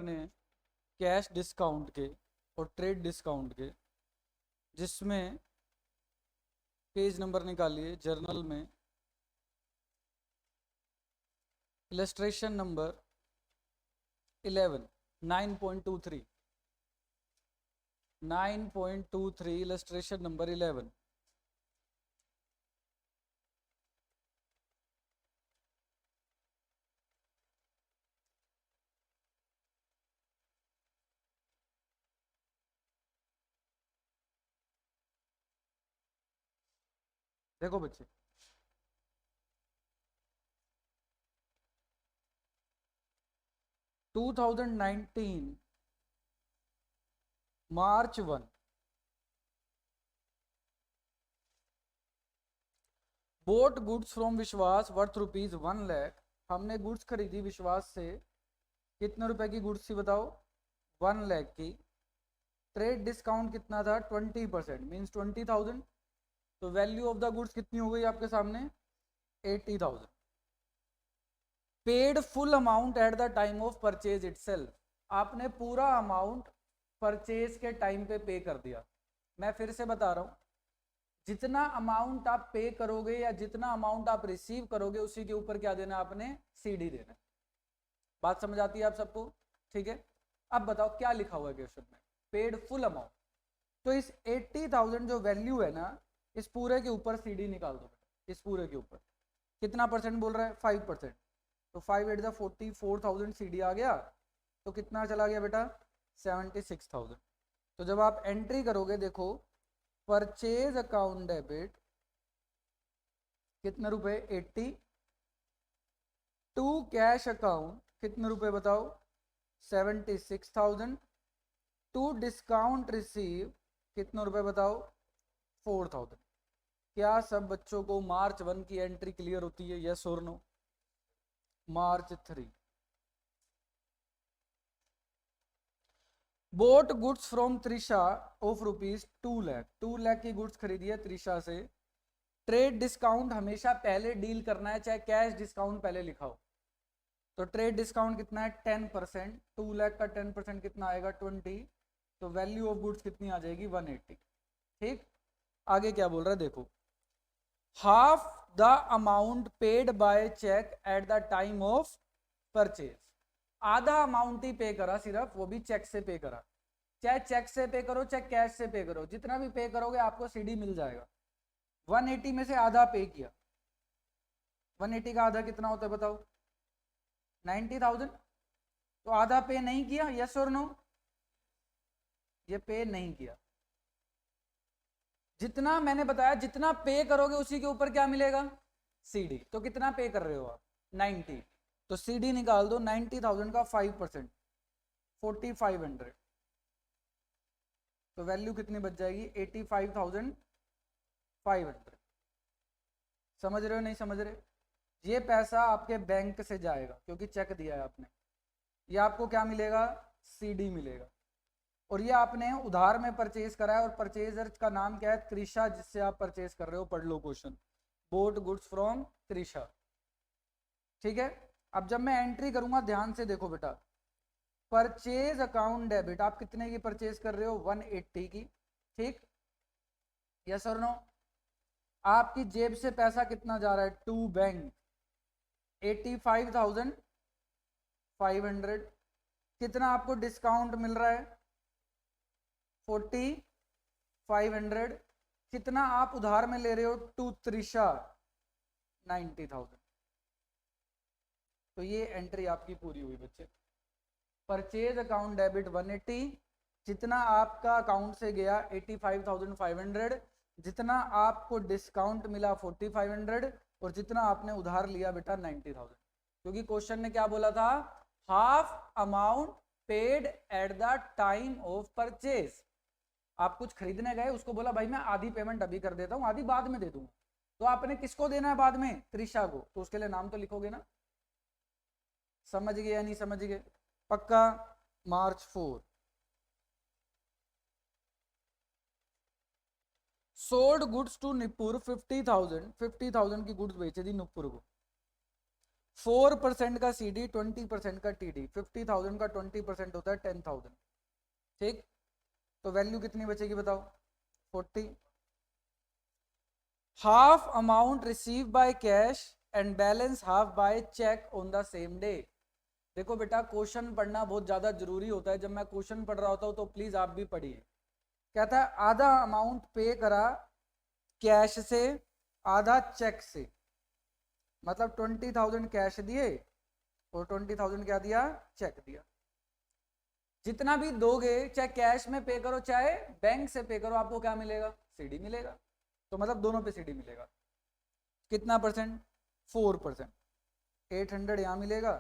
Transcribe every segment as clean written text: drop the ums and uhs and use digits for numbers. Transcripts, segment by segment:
अपने cash discount के और ट्रेड डिस्काउंट के, जिसमें पेज नंबर निकालिए जर्नल में, इलस्ट्रेशन नंबर 11, 9.23, 9.23 इलस्ट्रेशन नंबर 11। देखो बच्चे, to 2019 March 1, bought goods from Vishwas worth ₹1,00,000। हमने गुड्स खरीदी विश्वास से, कितने रुपए की गुड्स थी बताओ? 1,00,000 की। ट्रेड डिस्काउंट कितना था? 20%, मीन्स 20,000। तो वैल्यू ऑफ द गुड्स कितनी हो गई आपके सामने? 80,000। Paid full amount at the time of purchase itself, आपने पूरा अमाउंट परचेज के टाइम पे पे कर दिया। मैं फिर से बता रहा हूं, जितना अमाउंट आप पे करोगे या जितना अमाउंट आप रिसीव करोगे, उसी के ऊपर क्या देना आपने? सीडी देना। बात समझ आती है आप सबको? ठीक है, अब बताओ क्या लिखा हुआ है क्वेश्चन में? Paid full amount. तो इस 80,000 जो वैल्यू है ना, इस पूरे के ऊपर सीडी निकाल दो। इस पूरे के ऊपर कितना परसेंट बोल रहा है? 5%। तो 5 8 44,000 सीडी आ गया। तो कितना चला गया बेटा? 76,000। तो जब आप एंट्री करोगे, देखो परचेज अकाउंट डेबिट कितने रुपए? 80। टू कैश अकाउंट कितने रुपए बताओ? 76,000। टू डिस्काउंट रिसीव कितने रुपए बताओ? 4,000। क्या सब बच्चों को मार्च 1 की एंट्री क्लियर होती है? यस और no? March 3, bought goods from Trisha of ₹2,00,000। 2,00,000 की गुड्स खरीदी है त्रिशा से। ट्रेड डिस्काउंट हमेशा पहले डील करना है, चाहे कैश डिस्काउंट पहले लिखा हो। तो ट्रेड डिस्काउंट कितना है? 10%। 2,00,000 का 10% कितना आएगा? 20। तो वैल्यू ऑफ गुड्स कितनी आ जाएगी? 180। ठीक, आगे क्या बोल रहा है देखो, half the amount paid by cheque at the time of purchase. आधा अमाउंट ही पे करा सिर्फ, वो भी चेक से पे करा। चाहे चेक से पे करो चाहे कैश से पे करो, जितना भी पे करोगे आपको सीडी मिल जाएगा। 180 में से आधा पे किया। 180 का आधा कितना होता है बताओ? 90,000। तो आधा पे नहीं किया, यस और नो? ये पे नहीं किया। जितना मैंने बताया, जितना पे करोगे उसी के ऊपर क्या मिलेगा? सीडी। तो कितना पे कर रहे हो आप? 90। तो सीडी निकाल दो। 90,000 का 5%, 4,500। तो वैल्यू कितनी बच जाएगी? 85,500। समझ रहे हो नहीं समझ रहे? ये पैसा आपके बैंक से जाएगा क्योंकि चेक दिया है आपने। ये आपको क्या मिलेगा? सीडी मिलेगा। और ये आपने उधार में परचेज करा है, और परचेजर का नाम क्या है? त्रिशा, जिससे आप परचेज कर रहे हो। पढ़ लो question, bought goods from Trisha. ठीक है, अब जब मैं एंट्री करूंगा ध्यान से देखो बेटा, परचेज अकाउंट डेबिट आप कितने की परचेज कर रहे हो? 180 की। ठीक, यस और नो? आपकी जेब से पैसा कितना जा रहा है? To bank 85,500। कितना आपको डिस्काउंट मिल रहा है? 4,500। कितना आप उधार में ले रहे हो? टू त्रिशा 90,000। तो ये एंट्री आपकी पूरी हुई बच्चे। परचेज अकाउंट डेबिट 180, जितना आपका अकाउंट से गया 85,500, जितना आपको डिस्काउंट मिला 4,500, और जितना आपने उधार लिया बेटा 90,000। क्योंकि क्वेश्चन ने क्या बोला था? Half amount paid eight the time of purchase. आप कुछ खरीदने गए, उसको बोला भाई मैं आधी पेमेंट अभी कर देता हूं, आधी बाद में दे दूंगा। तो आपने किसको देना है बाद में? त्रिशा को। तो उसके लिए नाम तो लिखोगे ना? समझ गए या नहीं समझ गए? पक्का? मार्च 4, सोल्ड गुड्स टू निपुर 50,000। 50,000 की गुड्स बेचे दी नुपुर को। 4% का CD, 20% का TD, 50,000 का 20% होता है 10,000, ठीक। तो वैल्यू कितनी बचेगी बताओ, 40। Half amount receive by cash and balance half by cheque on the same day. देखो बेटा, क्वेश्चन पढ़ना बहुत ज्यादा जरूरी होता है। जब मैं क्वेश्चन पढ़ रहा होता हूँ तो प्लीज आप भी पढ़िए। कहता है आधा अमाउंट पे करा कैश से, आधा चेक से, मतलब 20,000 कैश दिए और 20,000 क्या दिया, चेक दिया। जितना भी दोगे, चाहे कैश में पे करो चाहे बैंक से पे करो, आपको क्या मिलेगा, सीडी मिलेगा। तो मतलब दोनों पे सीडी मिलेगा। कितना परसेंट, 4%। 800 यहाँ मिलेगा,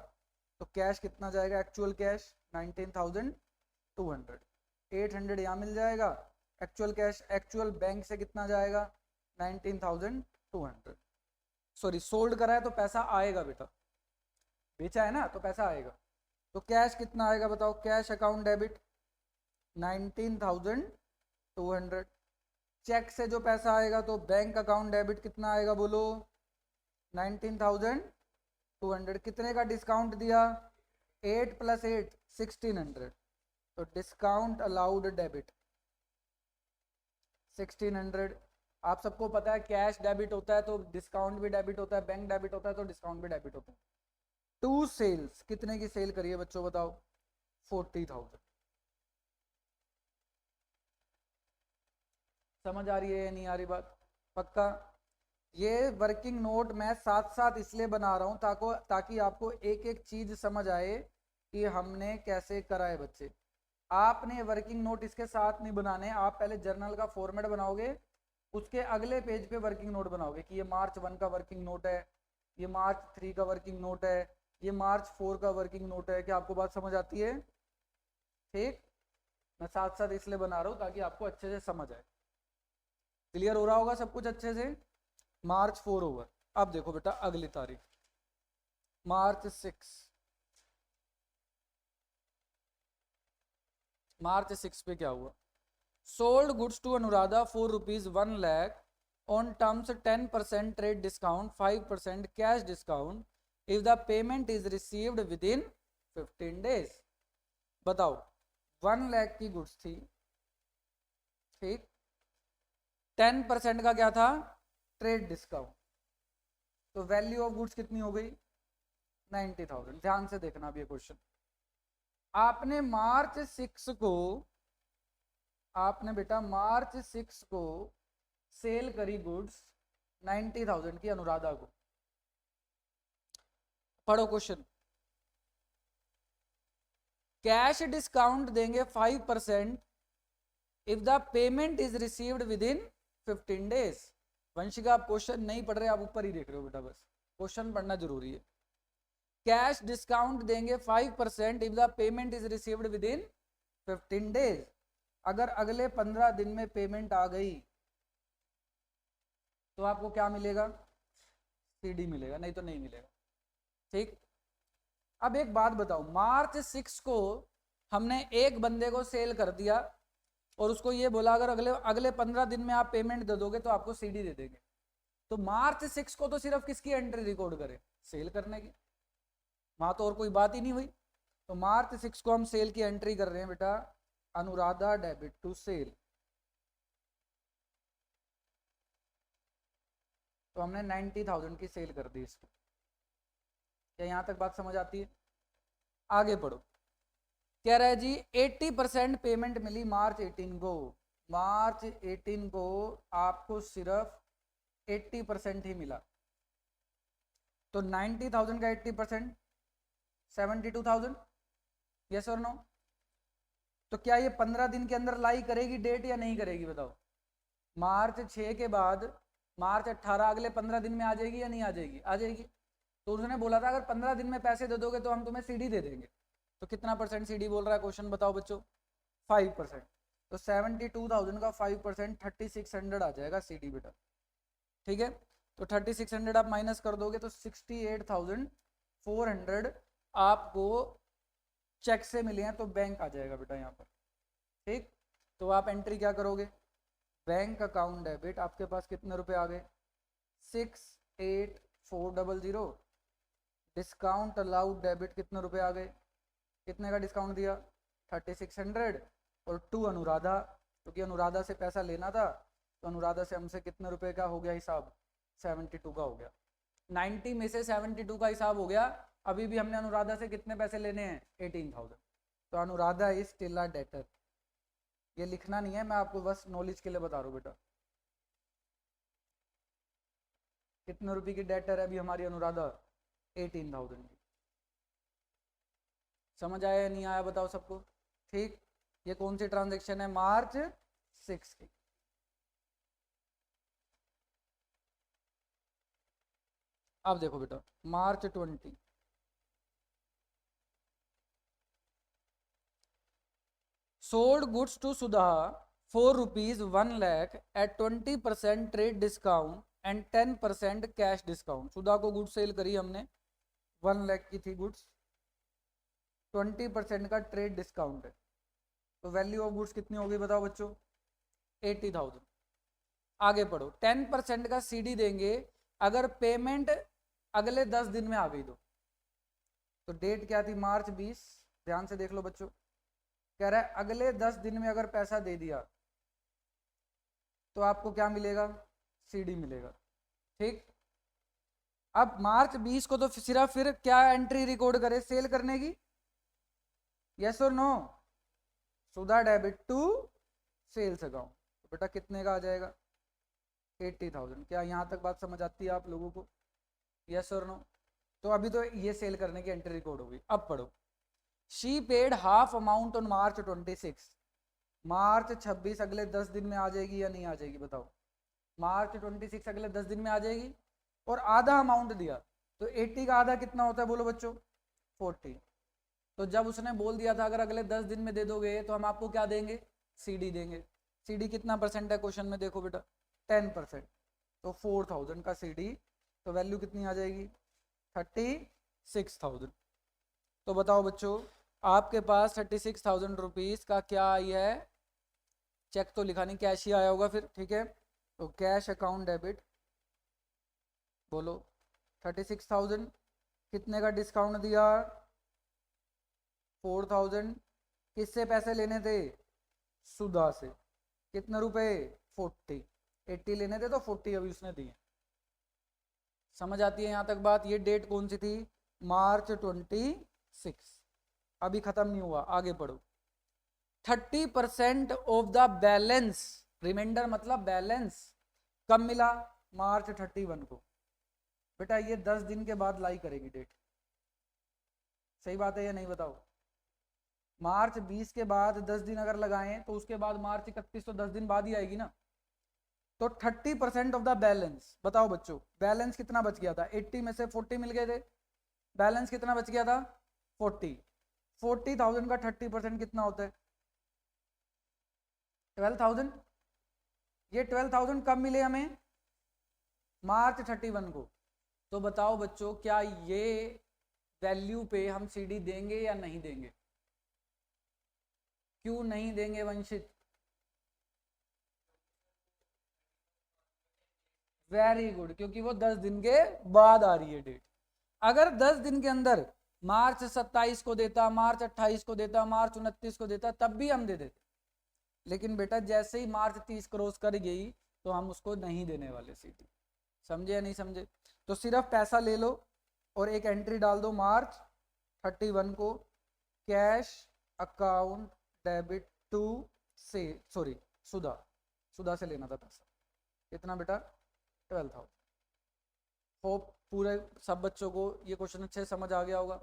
तो कैश कितना जाएगा, एक्चुअल कैश 19,200। 800 यहाँ मिल जाएगा, एक्चुअल कैश, एक्चुअल बैंक से कितना जाएगा, 19,200। सॉरी, सोल्ड करा है तो पैसा आएगा बेटा, बेचा है ना तो पैसा आएगा। तो कैश कितना आएगा बताओ, कैश अकाउंट डेबिट 19,200। चेक से जो पैसा आएगा तो बैंक अकाउंट डेबिट कितना आएगा बोलो, 19,200। कितने का डिस्काउंट दिया, 8 + 8 1600। तो डिस्काउंट अलाउड डेबिट 1600। आप सबको पता है कैश डेबिट होता है तो डिस्काउंट भी डेबिट होता है, बैंक डेबिट होता है तो डिस्काउंट भी डेबिट होता है। 2 सेल्स, कितने की सेल करिए बच्चों बताओ, 40,000। समझ आ रही है या नहीं आ रही बात, पक्का। ये वर्किंग नोट मैं साथ साथ इसलिए बना रहा हूं ताकि आपको एक एक चीज समझ आए कि हमने कैसे करा है बच्चे। आपने वर्किंग नोट इसके साथ नहीं बनाने, आप पहले जर्नल का फॉर्मेट बनाओगे, उसके अगले पेज पे वर्किंग नोट बनाओगे कि ये मार्च 1 का वर्किंग नोट है, ये मार्च 3 का वर्किंग नोट है, ये मार्च 4 का वर्किंग नोट है। क्या आपको बात समझ आती है, ठीक। मैं साथ साथ इसलिए बना रहा हूँ ताकि आपको अच्छे से समझ आए। क्लियर हो रहा होगा सब कुछ अच्छे से। मार्च 4 होगा। अब देखो बेटा अगली तारीख, मार्च 6। मार्च 6 पे क्या हुआ, sold goods to Anuradha for ₹1 lakh on terms 10% trade discount, 5% cash discount if the payment is received within 15 days। बताओ 1 लाख की गुड्स थी, ठीक, 10% का क्या था, ट्रेड डिस्काउंट। तो वैल्यू ऑफ गुड्स कितनी हो गई, 90,000। ध्यान से देखना अब ये क्वेश्चन। आपने मार्च 6 को, आपने बेटा मार्च 6 को सेल करी गुड्स 90,000 की अनुराधा को। पढ़ो क्वेश्चन। कैश डिस्काउंट देंगे 5% if the payment is received with in 15 days. Vanshika आप क्वेश्चन नहीं पढ़ रहे, आप ऊपर ही देख रहे हो बेटा, बस क्वेश्चन पढ़ना जरूरी है। कैश डिस्काउंट देंगे 5% if the payment is received with in 15 days. अगर अगले 15 दिन में पेमेंट आ गई तो आपको क्या मिलेगा, सीडी मिलेगा, नहीं तो नहीं मिलेगा, ठीक। अब एक बात बताओ, मार्च 6 को हमने एक बंदे को सेल कर दिया और उसको ये बोला अगर अगले अगले 15 दिन में आप पेमेंट दे दोगे तो आपको सीडी दे देंगे। तो मार्च 6 को तो सिर्फ किसकी एंट्री रिकॉर्ड करें, सेल करने की, वहां तो और कोई बात ही नहीं हुई। तो मार्च 6 को हम सेल की एंट्री कर रहे हैं बेटा, अनुराधा डेबिट टू सेल। तो हमने 90,000 की सेल कर दी इसको। क्या यहां तक बात समझ आती है, आगे पढ़ो। कह रहा है जी 80% पेमेंट मिली मार्च 18 को। मार्च 18 को आपको सिर्फ 80% ही मिला। तो 90,000 का 80% 72,000, यस और नो। तो क्या ये 15 दिन के अंदर लाई करेगी डेट या नहीं करेगी बताओ। मार्च 6 के बाद मार्च 18 अगले 15 दिन में आ जाएगी या नहीं आ जाएगी, आ जाएगी। तो उसने बोला था अगर 15 दिन में पैसे दे दोगे तो हम तुम्हें सीडी दे देंगे। तो कितना परसेंट सीडी बोल रहा है क्वेश्चन बताओ बच्चों, 5%। तो 72,000 का 5% 3600 आ जाएगा सीडी बेटा, ठीक है। तो 3600 आप माइनस कर दोगे तो 68,400 आपको चेक से मिले हैं, तो बैंक आ जाएगा बेटा यहाँ पर, ठीक। तो आप एंट्री क्या करोगे, बैंक अकाउंट डेबिट, आपके पास कितने रुपए आ गए, 68,400 डिस्काउंट अलाउड डेबिट कितने रुपए आ गए, कितने का डिस्काउंट दिया 3600 और टू अनुराधा, क्योंकि अनुराधा से पैसा लेना था तो अनुराधा से हमसे कितने रुपए का हो गया हिसाब 72 का हो गया, 90 में से 72 का हिसाब हो गया। अभी भी हमने अनुराधा से कितने पैसे लेने हैं 18,000, तो Anuradha is still a debtor. ये लिखना नहीं है, मैं आपको बस नॉलेज के लिए बता रहा हूँ बेटा। कितने रुपए की डेटर है अभी हमारी अनुराधा 18,000 की। समझ आया या नहीं आया बताओ सबको। ठीक, ये कौन सी ट्रांजेक्शन है मार्च 6 की। अब देखो बेटा March 20, sold goods to Sudha for rupees 1 lakh at 20% trade discount and 10% cash discount. Sudha को गुड्स सेल करी हमने, 1 लाख की थी गुड्स, 20% का ट्रेड डिस्काउंट है, तो वैल्यू ऑफ गुड्स कितनी होगी बताओ बच्चों 80,000। आगे पढ़ो, 10% का सीडी देंगे अगर पेमेंट अगले 10 दिन में आ गई तो डेट क्या थी मार्च 20, ध्यान से देख लो बच्चों, कह रहा है अगले 10 दिन में अगर पैसा दे दिया तो आपको क्या मिलेगा सीडी मिलेगा। ठीक, अब मार्च 20 को तो सिर्फ फिर क्या एंट्री रिकॉर्ड करे सेल करने की, यस और no, Sudha debit to sales account, तो बेटा कितने का आ जाएगा 80,000। क्या यहाँ तक बात समझ आती है आप लोगों को, यस और नो। तो अभी तो ये सेल करने की एंट्री रिकॉर्ड होगी। अब पढ़ो, she paid half amount on March 26, मार्च 26 अगले 10 दिन में आ जाएगी या नहीं आ जाएगी बताओ, मार्च 26 अगले 10 दिन में आ जाएगी, और आधा अमाउंट दिया तो 80 का आधा कितना होता है बोलो बच्चों 40। तो जब उसने बोल दिया था अगर अगले 10 दिन में दे दोगे तो हम आपको क्या देंगे सीडी देंगे। सीडी कितना परसेंट है क्वेश्चन में देखो बेटा 10%, तो 4,000 का सीडी, तो वैल्यू कितनी आ जाएगी 36,000। तो बताओ बच्चों आपके पास 36,000 रुपीज़ का क्या आई है, चेक तो लिखा नहीं कैश ही आया होगा फिर, ठीक है। तो कैश अकाउंट डेबिट, बोलो 36,000, कितने का डिस्काउंट दिया 4,000, किससे पैसे लेने थे सुधा से, कितने रुपए 40, 80 लेने थे तो 40 अभी उसने दिए। समझ आती है यहाँ तक बात। ये डेट कौन सी थी मार्च 26, अभी खत्म नहीं हुआ, आगे पढ़ो। 30% ऑफ द बैलेंस, रिमाइंडर मतलब बैलेंस, कब मिला मार्च 31 को। बेटा ये 10 दिन के बाद लाई करेगी डेट, सही बात है या नहीं बताओ। मार्च 20 के बाद 10 दिन अगर लगाएं तो उसके बाद मार्च 31 तो 10 दिन बाद ही आएगी ना। तो 30% ऑफ द बैलेंस, बताओ बच्चों बैलेंस कितना बच गया था 80 में से 40 मिल गए थे, बैलेंस कितना बच गया था 40,000 का 30% कितना होता है 12,000। ये 12,000 कब मिले हमें मार्च 31 को। तो बताओ बच्चों क्या ये वैल्यू पे हम सीडी देंगे या नहीं देंगे, क्यों नहीं देंगे वंशित, वेरी गुड, क्योंकि वो 10 दिन के बाद आ रही है डेट। अगर 10 दिन के अंदर मार्च 27 को देता, मार्च 28 को देता, मार्च 29 को देता, तब भी हम दे देते, लेकिन बेटा जैसे ही मार्च 30 क्रॉस कर गई तो हम उसको नहीं देने वाले सीडी। समझे या नहीं समझे। तो सिर्फ पैसा ले लो और एक एंट्री डाल दो मार्च 31 को कैश अकाउंट डेबिट टू से, सॉरी सुधा से लेना था पैसा, कितना बेटा 12,000। होप पूरे सब बच्चों को ये क्वेश्चन अच्छे से समझ आ गया होगा।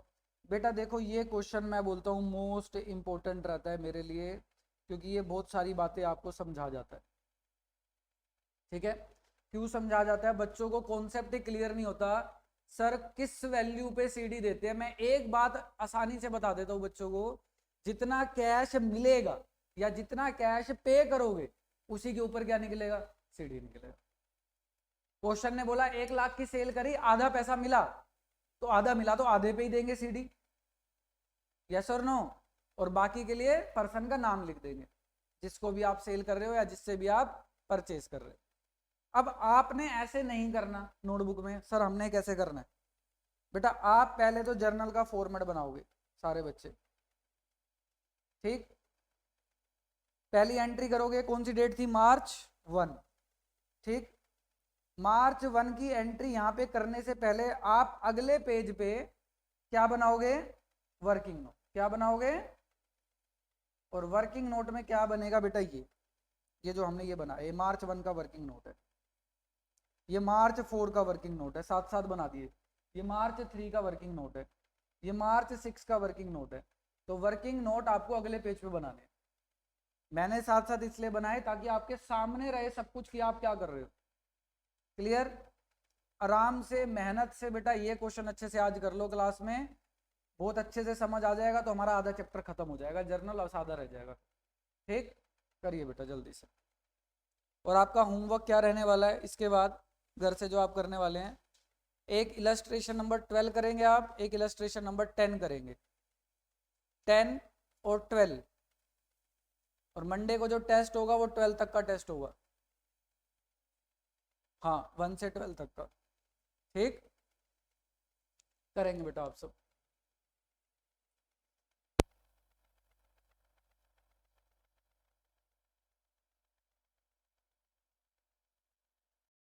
बेटा देखो ये क्वेश्चन मैं बोलता हूँ मोस्ट इम्पोर्टेंट रहता है मेरे लिए, क्योंकि ये बहुत सारी बातें आपको समझा जाता है। ठीक है, क्यों समझा जाता है, बच्चों को कॉन्सेप्ट ही क्लियर नहीं होता सर किस वैल्यू पे सीडी देते हैं। मैं एक बात आसानी से बता देता हूँ बच्चों को, जितना कैश मिलेगा या जितना कैश पे करोगे उसी के ऊपर क्या निकलेगा सीडी निकलेगा। क्वेश्चन ने बोला 1 लाख की सेल करी, आधा पैसा मिला, तो आधा मिला तो आधे पे ही देंगे सीडी, यस और नो, और बाकी के लिए पर्सन का नाम लिख देंगे जिसको भी आप सेल कर रहे हो या जिससे भी आप परचेज कर रहे हो। अब आपने ऐसे नहीं करना नोटबुक में, सर हमने कैसे करना है, बेटा आप पहले तो जर्नल का फॉर्मेट बनाओगे सारे बच्चे, ठीक। पहली एंट्री करोगे, कौन सी डेट थी, मार्च 1, ठीक। मार्च 1 की एंट्री यहां पे करने से पहले आप अगले पेज पे क्या बनाओगे, वर्किंग नोट। क्या बनाओगे, और वर्किंग नोट में क्या बनेगा बेटा, ये जो हमने ये बना, ये मार्च 1 का वर्किंग नोट है, ये मार्च 4 का वर्किंग नोट है, साथ साथ बना दिए। ये मार्च 3 का वर्किंग नोट है, ये मार्च 6 का वर्किंग नोट है। तो वर्किंग नोट आपको अगले पेज पे बनाने, मैंने साथ साथ इसलिए बनाए ताकि आपके सामने रहे सब कुछ कि आप क्या कर रहे हो। क्लियर, आराम से मेहनत से बेटा ये क्वेश्चन अच्छे से आज कर लो क्लास में, बहुत अच्छे से समझ आ जाएगा तो हमारा आधा चैप्टर खत्म हो जाएगा, जर्नल और सादा रह जाएगा। ठीक, करिए बेटा जल्दी से। और आपका होमवर्क क्या रहने वाला है इसके बाद घर से जो आप करने वाले हैं, एक इलस्ट्रेशन नंबर 12 करेंगे आप, एक इलस्ट्रेशन नंबर 10 करेंगे, 10 और 12। और मंडे को जो टेस्ट होगा वो 12 तक का टेस्ट होगा, हाँ 1 से 12 तक का। ठीक, करेंगे बेटा आप सब।